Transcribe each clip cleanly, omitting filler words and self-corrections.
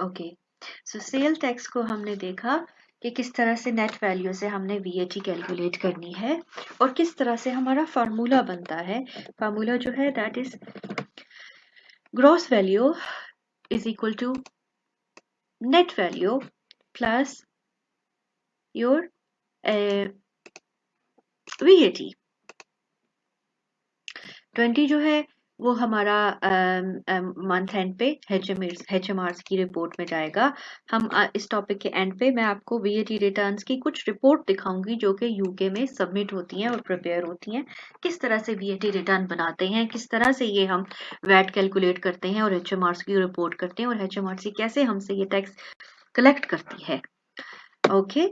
Okay, सो sale tax को हमने देखा कि किस तरह से नेट वैल्यू से हमने वीएटी कैलकुलेट करनी है और किस तरह से हमारा फार्मूला बनता है। फार्मूला जो है that is gross value is equal to net value plus your VAT. 20 जो है वो हमारा मंथ एंड पे एचएमआरस की रिपोर्ट में जाएगा। हम इस टॉपिक के एंड पे मैं आपको वीएटी रिटर्न्स की कुछ रिपोर्ट दिखाऊंगी जो कि यूके में सबमिट होती हैं और प्रिपेयर होती हैं। किस तरह से वीएटी रिटर्न बनाते हैं, किस तरह से ये हम वैट कैलकुलेट करते हैं और एचएमआरस की रिपोर्ट करते हैं और एचएमआरसी कैसे हमसे ये टैक्स कलेक्ट करती है। ओके,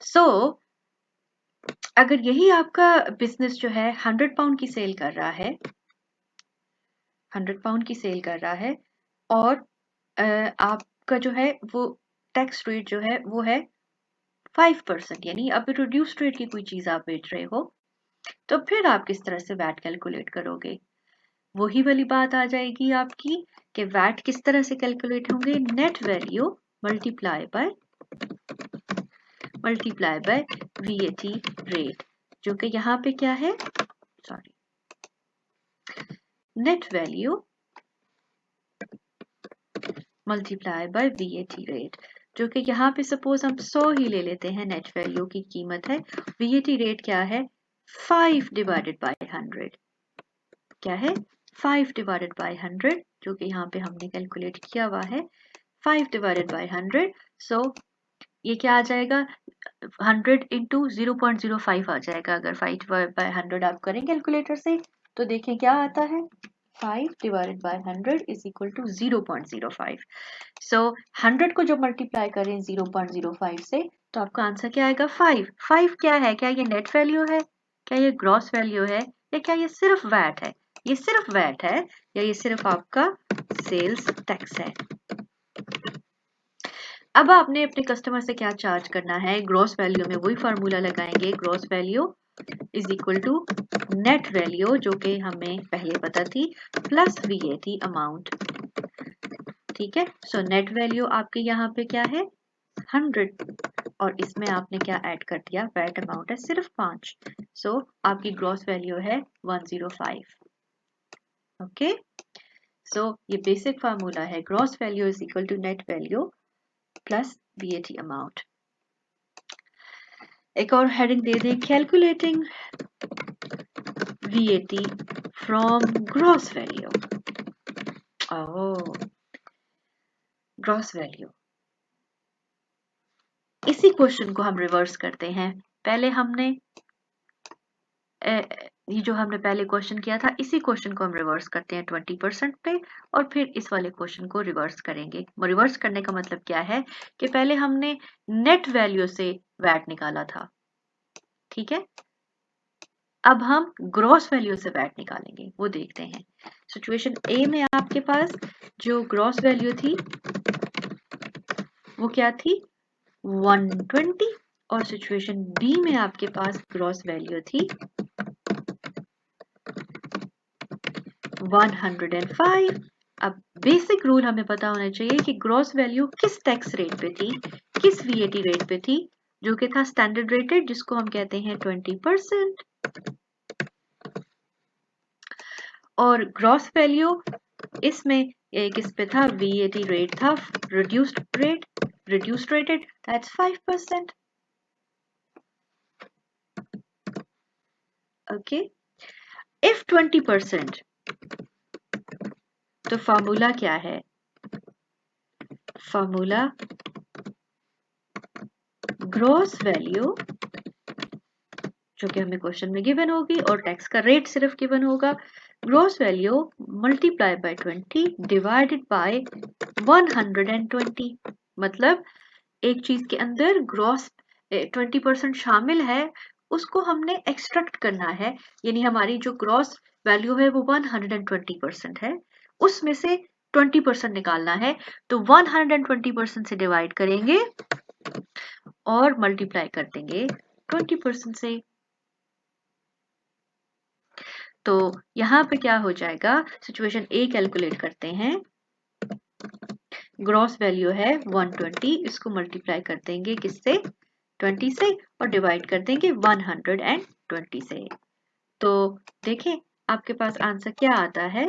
सो अगर यही आपका बिजनेस जो है 100 पाउंड की सेल कर रहा है, 100 पाउंड की सेल कर रहा है और आपका जो है वो टैक्स रेट जो है वो है 5%, यानी अब रिड्यूस्ड रेट की कोई चीज आप बेच रहे हो, तो फिर आप किस तरह से वैट कैलकुलेट करोगे? वही वाली बात आ जाएगी आपकी कि वैट किस तरह से कैलकुलेट होंगे, net value multiply by VAT rate, जो कि यहाँ पे क्या है, sorry, net value multiply by VAT rate, जो कि यहाँ पे सपोज हम 100 ही ले लेते हैं, नेट वैल्यू की कीमत है, वीएटी रेट क्या है 5 डिवाइडेड बाय 100, क्या है 5 डिवाइडेड बाय 100, जो कि यहाँ पे हमने कैलकुलेट किया हुआ है 5 डिवाइडेड बाय 100। सो ये क्या आ जाएगा 100 इंटू 0.05 आ जाएगा। अगर 5 बाय 100 आप करें कैलकुलेटर से तो देखें क्या आता है, 5 divided by 100 is equal to 0.05। So 100 को जब मल्टीप्लाई करें 0.05 से तो आपका आंसर क्या आएगा 5। 5 क्या है, क्या ये नेट वैल्यू है, क्या ये ग्रॉस वैल्यू है, या क्या ये सिर्फ वैट है? ये सिर्फ वैट है या ये सिर्फ आपका सेल्स टैक्स है? अब आपने अपने कस्टमर से क्या चार्ज करना है, ग्रॉस वैल्यू में वही फार्मूला लगाएंगे, gross value is equal to net value जो कि हमें पहले पता थी प्लस वीएटी अमाउंट। ठीक है, सो नेट वैल्यू आपके यहाँ पे क्या है 100 और इसमें आपने क्या ऐड कर दिया, वैट अमाउंट है सिर्फ 5, सो आपकी ग्रॉस वैल्यू है 105। ओके, सो ये बेसिक फार्मूला है, gross value is equal to net value plus VAT amount. एक और हेडिंग दे दें, calculating VAT from gross value. Oh, gross value, इसी क्वेश्चन को हम रिवर्स करते हैं। पहले हमने ये जो हमने पहले क्वेश्चन किया था इसी क्वेश्चन को हम रिवर्स करते हैं 20% पे और फिर इस वाले क्वेश्चन को रिवर्स करेंगे। रिवर्स करने का मतलब क्या है कि पहले हमने नेट वैल्यू से वैट निकाला था, ठीक है, अब हम ग्रॉस वैल्यू से वैट निकालेंगे, वो देखते हैं। सिचुएशन ए में आपके पास जो ग्रॉस वैल्यू थी वो क्या थी 120 और सिचुएशन बी में आपके पास ग्रॉस वैल्यू थी 105। अब बेसिक रूल हमें पता होना चाहिए कि ग्रॉस वैल्यू किस टैक्स रेट पे थी, किस वीएटी रेट पे थी, जो कि था स्टैंडर्ड रेटेड जिसको हम कहते हैं 20%, और ग्रॉस वैल्यू इसमें किस पे था, वीएटी रेट था reduced rated, that's 5%. Okay, if 20%, तो फार्मूला क्या है, फार्मूला ग्रॉस वैल्यू जो कि हमें क्वेश्चन में गिवन होगी और टैक्स का रेट सिर्फ गिवन होगा, gross value multiply by 20 divided by 120। मतलब एक चीज के अंदर ग्रॉस 20% शामिल है, उसको हमने एक्सट्रैक्ट करना है, यानी हमारी जो ग्रॉस वैल्यू है वो 120% है, उसमें से 20% निकालना है, तो 120% से डिवाइड करेंगे और मल्टीप्लाई कर देंगे 20% से। तो यहाँ पे क्या हो जाएगा, सिचुएशन ए कैलकुलेट करते हैं, ग्रॉस वैल्यू है 120, इसको मल्टीप्लाई कर देंगे किससे, 20 से, और डिवाइड कर देंगे 120 से। तो देखें आपके पास आंसर क्या आता है,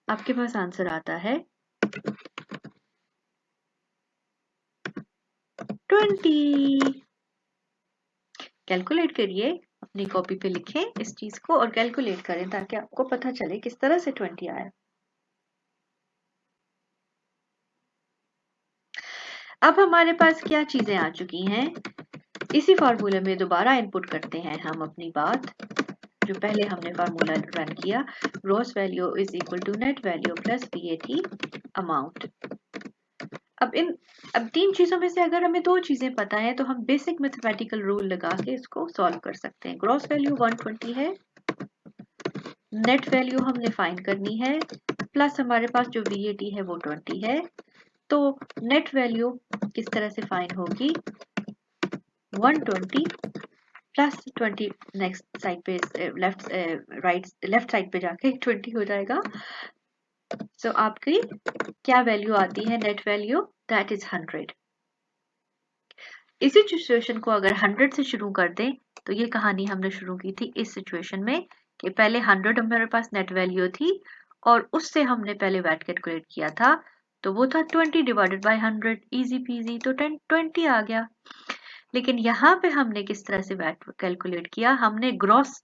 आपके पास आंसर आता है 20। कैलकुलेट करिए, अपनी कॉपी पे लिखें इस चीज को और कैलकुलेट करें ताकि आपको पता चले किस तरह से 20 आया। अब हमारे पास क्या चीजें आ चुकी हैं, इसी फार्मूले में दोबारा इनपुट करते हैं हम अपनी बात, जो पहले हमने फार्मूला रन किया, gross value is equal to net value plus VAT amount. अब तीन चीजों में से अगर हमें दो चीजें पता है तो हम बेसिक मैथमेटिकल रूल लगा के इसको सॉल्व कर सकते हैं। ग्रॉस वैल्यू 120 है, नेट वैल्यू हमने फाइंड करनी है, प्लस हमारे पास जो वीएटी है वो 20 है। तो नेट वैल्यू किस तरह से फाइंड होगी, 120 प्लस 20, नेक्स्ट साइड पे लेफ्ट साइड पे जाके 20 हो जाएगा। सो आपकी क्या वैल्यू आती है, नेट वैल्यू दैट इज 100। इसी सिचुएशन को अगर 100 से शुरू कर दें तो ये कहानी हमने शुरू की थी इस सिचुएशन में कि पहले 100 हमारे पास नेट वैल्यू थी और उससे हमने पहले वैट कैलकुलेट किया था, तो वो था 20 डिवाइडेड बाय 100, इजी पीजी, तो 20 आ गया। लेकिन यहाँ पे हमने किस तरह से वैट कैलकुलेट किया, हमने ग्रॉस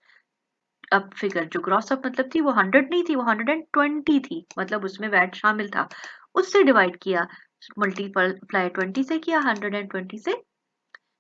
अप फिगर, जो ग्रॉस अप मतलब थी वो 100 नहीं थी, वो 120 थी, मतलब उसमें वैट शामिल था, उससे डिवाइड किया, मल्टीप्लाई 20 से किया, 120 से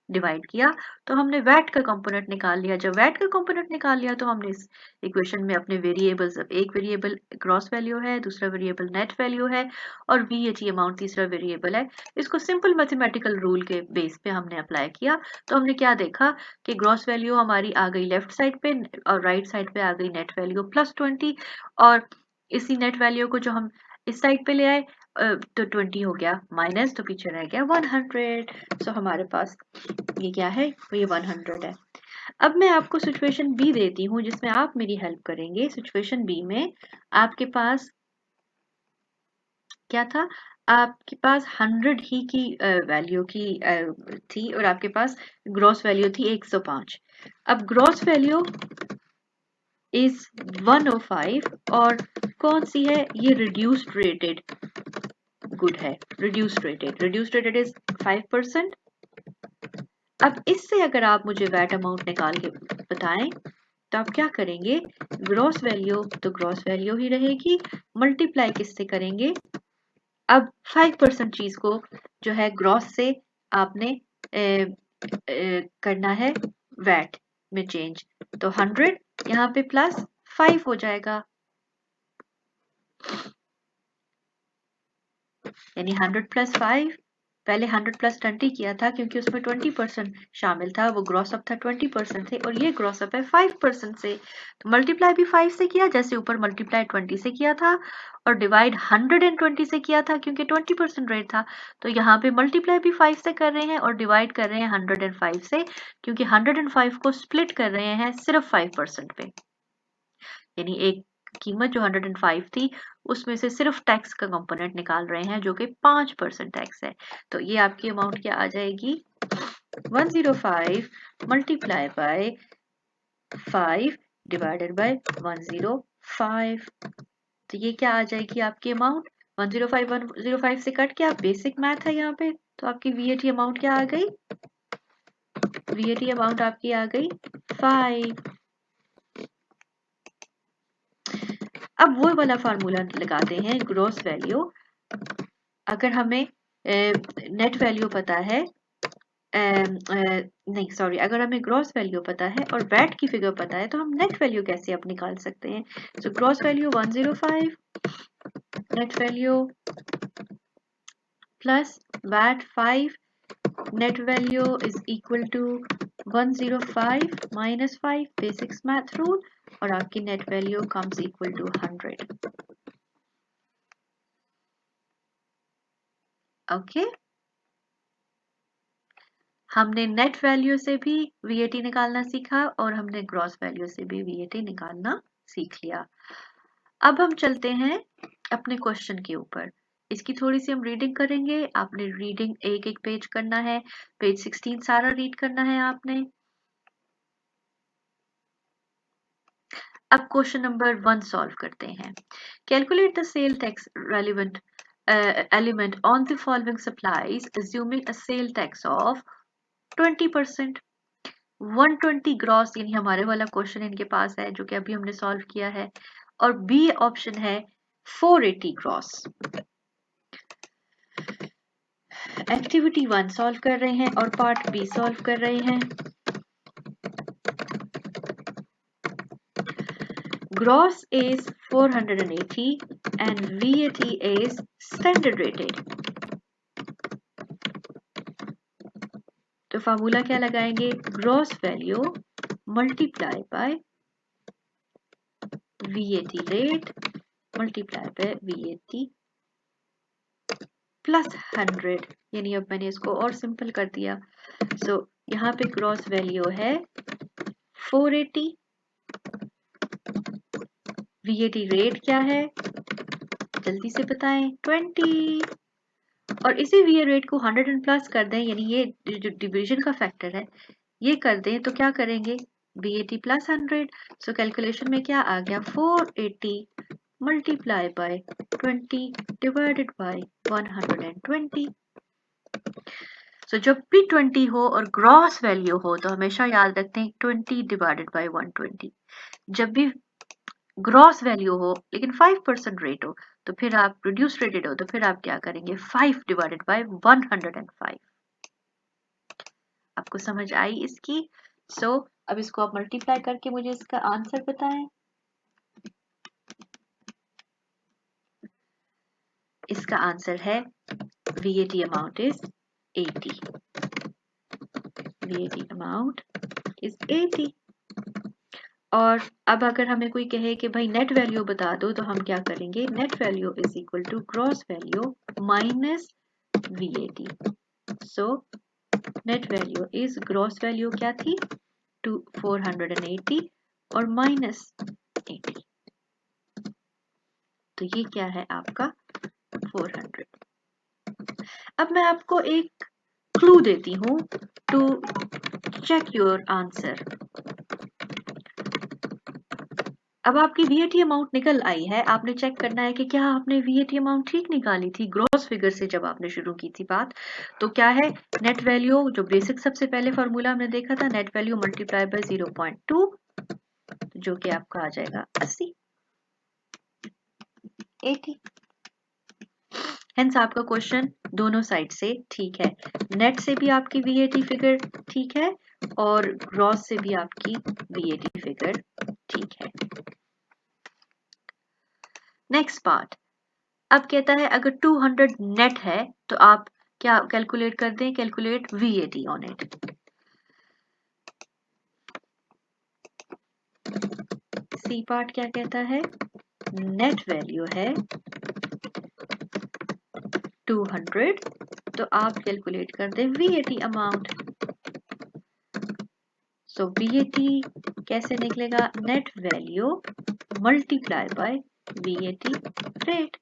डिवाइड किया, तो हमने वैट का कंपोनेंट निकाल लिया। जब वैट का कंपोनेंट निकाल लिया तो हमने इस इक्वेशन में अपने वेरिएबल्स, एक वेरिएबल ग्रॉस वैल्यू है, दूसरा वेरिएबल नेट वैल्यू है और वीएटी अमाउंट तीसरा वेरिएबल है, इसको सिंपल मैथमेटिकल रूल के बेस पे हमने अप्लाई किया। तो हमने क्या देखा कि ग्रॉस वैल्यू हमारी आ गई लेफ्ट साइड पे और राइट साइड पे आ गई नेट वैल्यू प्लस 20, और इसी नेट वैल्यू को जो हम इस साइड पे ले आए तो 20 हो गया माइनस, तो पीछे रह गया 100। सो हमारे पास ये क्या है, ये 100 है। अब मैं आपको सिचुएशन बी देती हूँ जिसमें आप मेरी हेल्प करेंगे। सिचुएशन बी में आपके पास क्या था, आपके पास 100 ही की वैल्यू की थी और आपके पास ग्रॉस वैल्यू थी 105। अब ग्रॉस वैल्यू इज 105 और कौन सी है, ये रिड्यूस्ड रेटेड गुड है, रिड्यूस्ड रेटेड इज 5%। अब इससे अगर आप मुझे वैट अमाउंट निकाल के बताएं तो आप क्या करेंगे, ग्रॉस वैल्यू तो ग्रॉस वैल्यू ही रहेगी, मल्टीप्लाई किससे करेंगे, अब 5% चीज को जो है ग्रॉस से आपने करना है वैट में चेंज, तो 100 यहाँ पे प्लस 5 हो जाएगा, यानी 100 प्लस 5, पहले 100 प्लस 20 किया था क्योंकि उसमें 20% शामिल था, वो ग्रॉस अप था 20% से और ये ग्रॉस अप है 5% से, तो मल्टीप्लाई भी 5 से किया जैसे ऊपर मल्टीप्लाई 20 से किया था और डिवाइड 120 से किया था क्योंकि 20% रेट था, तो यहाँ पे मल्टीप्लाई भी 5 से कर रहे हैं और डिवाइड कर रहे हैं 105 से क्योंकि 105 को स्प्लिट कर रहे हैं सिर्फ 5% पे, यानी एक कीमत जो 105 थी उसमें से सिर्फ टैक्स का कंपोनेंट निकाल रहे हैं जो कि 5% टैक्स है। तो ये आपकी अमाउंट क्या आ जाएगी, 105 मल्टीप्लाई बाय 5 डिवाइडेड बाय 105, तो ये क्या आ जाएगी आपकी अमाउंट, 105 से कट के, आप बेसिक मैथ है यहाँ पे, तो आपकी वीएटी अमाउंट क्या आ गई, वीएटी अमाउंट आपकी आ गई 5। अब वो वाला फार्मूला लगाते हैं, ग्रॉस वैल्यू, अगर हमें नेट वैल्यू पता है, नहीं सॉरी, अगर हमें ग्रॉस वैल्यू पता है और वैट की फिगर पता है तो हम नेट वैल्यू कैसे अब निकाल सकते हैं। So gross value 105, net value plus VAT 5, net value is equal to 105 minus 5, basics math rule, और आपकी net value comes equal to 100। Okay हमने नेट वैल्यू से भी वीएटी निकालना सीखा और हमने ग्रॉस वैल्यू से भी वीएटी निकालना सीख लिया। अब हम चलते हैं अपने क्वेश्चन के ऊपर। इसकी थोड़ी सी हम रीडिंग करेंगे। आपने रीडिंग एक एक पेज करना है, पेज 16 सारा रीड करना है आपने। अब क्वेश्चन नंबर 1 सॉल्व करते हैं। Calculate the sale tax relevant element on the following supplies assuming a sale tax of 20%। 120 gross यानी हमारे वाला क्वेश्चन इनके पास है जो कि अभी हमने सॉल्व किया है, और बी ऑप्शन है 480 ग्रॉस। एक्टिविटी 1 सॉल्व कर रहे हैं और पार्ट बी सॉल्व कर रहे हैं। Gross is 480 and VAT is standard rated। तो फार्मूला क्या लगाएंगे? Gross value multiply by VAT rate multiply by VAT plus 100, यानी अब मैंने इसको और सिंपल कर दिया। सो यहाँ पे ग्रॉस वैल्यू है 480, VAT रेट क्या है जल्दी से बताएं? 20, और इसी VAT रेट को 100 प्लस कर दें, यानी ये जो डिवीजन का फैक्टर है ये कर दें, तो क्या करेंगे? VAT plus 100। सो कैलकुलेशन में क्या आ गया? 480 मल्टीप्लाई बाय 20 डिवाइडेड बाय 120। सो जब भी 20 हो और ग्रॉस वैल्यू हो तो हमेशा याद रखते हैं 20 डिवाइडेड बाय 120। जब भी ग्रॉस वैल्यू हो लेकिन 5% रेट हो तो फिर आप रिड्यूस रेटेड हो तो फिर आप क्या करेंगे? 5 डिवाइडेड बाय 105। आपको समझ आई इसकी? सो अब इसको आप मल्टीप्लाई करके मुझे इसका आंसर बताएं। इसका आंसर है VAT amount is 80। VAT amount is 80। और अब अगर हमें कोई कहे कि भाई नेट वैल्यू बता दो तो हम क्या करेंगे? Net value is equal to gross value minus VAT। So net value is, gross value क्या थी? 480 और माइनस 80, तो ये क्या है आपका? 400। अब मैं आपको एक क्लू देती हूं टू चेक योर आंसर। अब आपकी VAT अमाउंट निकल आई है, आपने चेक करना है कि क्या आपने VAT अमाउंट ठीक निकाली थी ग्रॉस फिगर से जब आपने शुरू की थी बात। तो क्या है? नेट वैल्यू जो बेसिक सबसे पहले फॉर्मूला हमने देखा था, नेट वैल्यू मल्टीप्लाई बाय 0.2, जो कि आपका आ जाएगा 80। हेंस आपका क्वेश्चन दोनों साइड से ठीक है। नेट से भी आपकी VAT फिगर ठीक है और ग्रॉस से भी आपकी VAT फिगर ठीक है। नेक्स्ट पार्ट, अब कहता है अगर 200 नेट है तो आप क्या कैलकुलेट कर दें? Calculate VAT on it. C part क्या कहता है? नेट वैल्यू है 200, तो आप कैलकुलेट कर दें VAT अमाउंट। सो VAT कैसे निकलेगा? Net value multiply by VAT rate.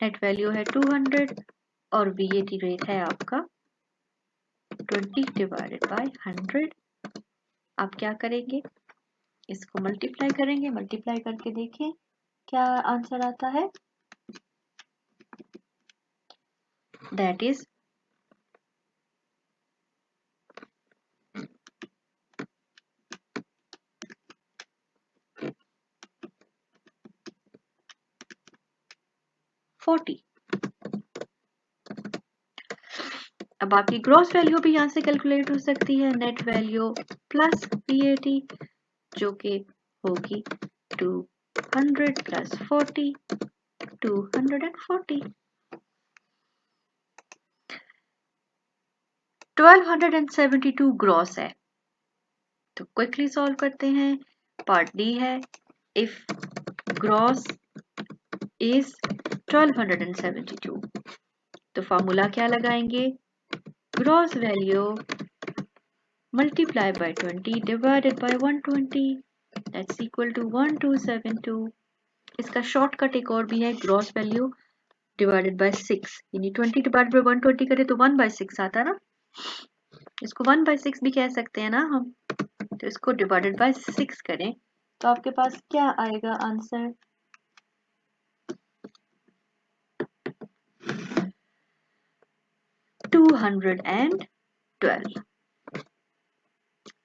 Net value है 200 और VAT रेट है आपका 20 डिवाइडेड बाय 100। आप क्या करेंगे? इसको मल्टीप्लाई करेंगे, मल्टीप्लाई करके देखें क्या आंसर आता है। That is 40। अब आपकी ग्रॉस वैल्यू भी यहां से कैलकुलेट हो सकती है, नेट वैल्यू प्लस VAT, जो कि होगी 200 प्लस 40, 240। 1272 ग्रॉस है, तो क्विकली सॉल्व करते हैं। पार्ट डी है, इफ ग्रॉस इज 1272, तो फॉर्मूला क्या लगाएंगे? gross value multiply by 20 divided by 120 that's equal to 1272। इसका शॉर्टकट एक और भी है, ग्रॉस वैल्यू डिवाइडेड बाय 6, यानी 20 डिवाइडेड बाय 120 करें तो 1/6 आता है ना, इसको 1/6 भी कह सकते हैं ना हम। तो इसको डिवाइडेड बाय 6 करें तो आपके पास क्या आएगा आंसर, 212।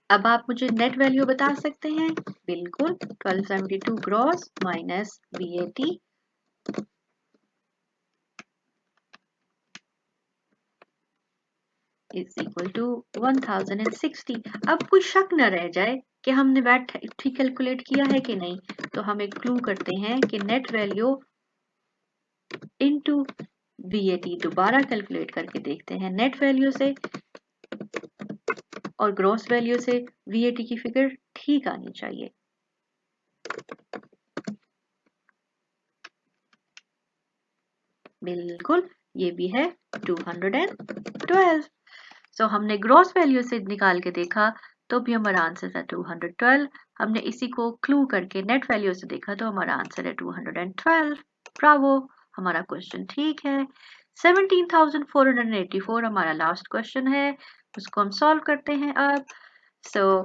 अब आप मुझे नेट वैल्यू बता सकते हैं, बिल्कुल 1272 gross minus VAT is equal to 1060। अब कोई शक न रह जाए कि हमने वैट ठीक कैलकुलेट किया है कि नहीं, तो हम एक क्लू करते हैं कि नेट वैल्यू इनटू VAT दोबारा कैलकुलेट करके देखते हैं नेट वैल्यू से और ग्रॉस वैल्यू से VAT की फिगर ठीक आनी चाहिए। बिल्कुल, ये भी है 212। सो हमने ग्रॉस वैल्यू से निकाल के देखा तो भी हमारा आंसर था 212। हमने इसी को क्लू करके नेट वैल्यू से देखा तो हमारा आंसर है 212। ब्रावो, हमारा क्वेश्चन ठीक है। 17,484 हमारा लास्ट क्वेश्चन है, उसको हम सॉल्व करते हैं अब। सो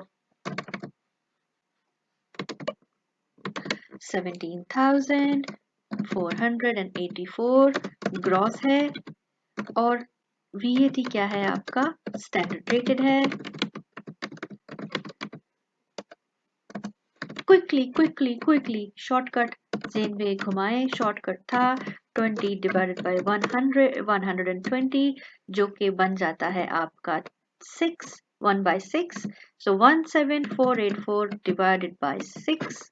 17,484 ग्रॉस है और VAT क्या है आपका, स्टैंडर्ड रेटेड है। क्विकली शॉर्टकट जेन में घुमाएं, शॉर्टकट था 20 डिवाइडेड बाय 120 जो कि बन जाता है आपका 6 1/6। सो 17484 divided by 6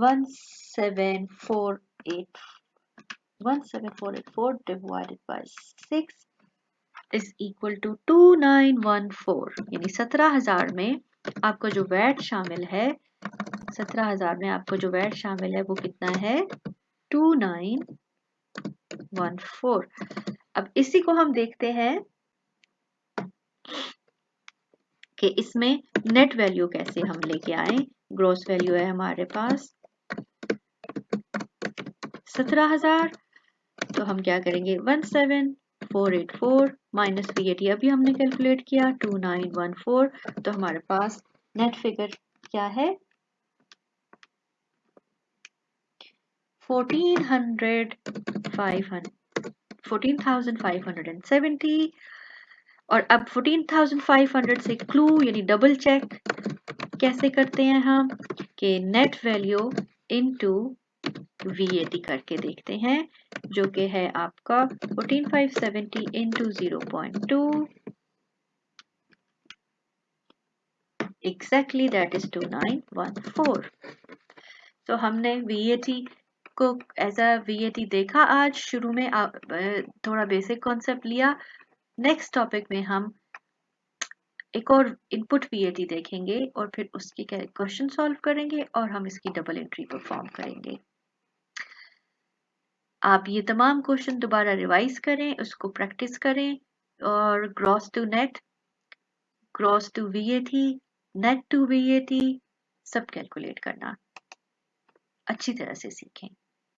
17484 divided by 6 is equal to 2914, यानी 17,000 में आपको जो वैट शामिल है, 17,000 में आपको जो वैट शामिल है वो कितना है, 2914। अब इसी को हम देखते हैं कि इसमें नेट वैल्यू कैसे हम लेके आए। ग्रॉस वैल्यू है हमारे पास 17,000, तो हम क्या करेंगे 17484 माइनस VAT अभी हमने कैलकुलेट किया 2914, तो हमारे पास नेट फिगर क्या है 14,570। और अब 14,500 से क्लू यानी डबल चेक कैसे करते हैं हम कि नेट वैल्यू इनटू VAT करके देखते हैं, जो कि है आपका 14,570 इंटू 0.2 एग्जैक्टली दैट इज 2914। तो हमने VAT को एज अ VAT देखा आज शुरू में, थोड़ा बेसिक कॉन्सेप्ट लिया। नेक्स्ट टॉपिक में हम एक और इनपुट VAT देखेंगे और फिर उसकी क्वेश्चन सॉल्व करेंगे और हम इसकी डबल एंट्री परफॉर्म करेंगे। आप ये तमाम क्वेश्चन दोबारा रिवाइज करें, उसको प्रैक्टिस करें और gross to net, gross to VAT, net to VAT सब कैलकुलेट करना अच्छी तरह से सीखें।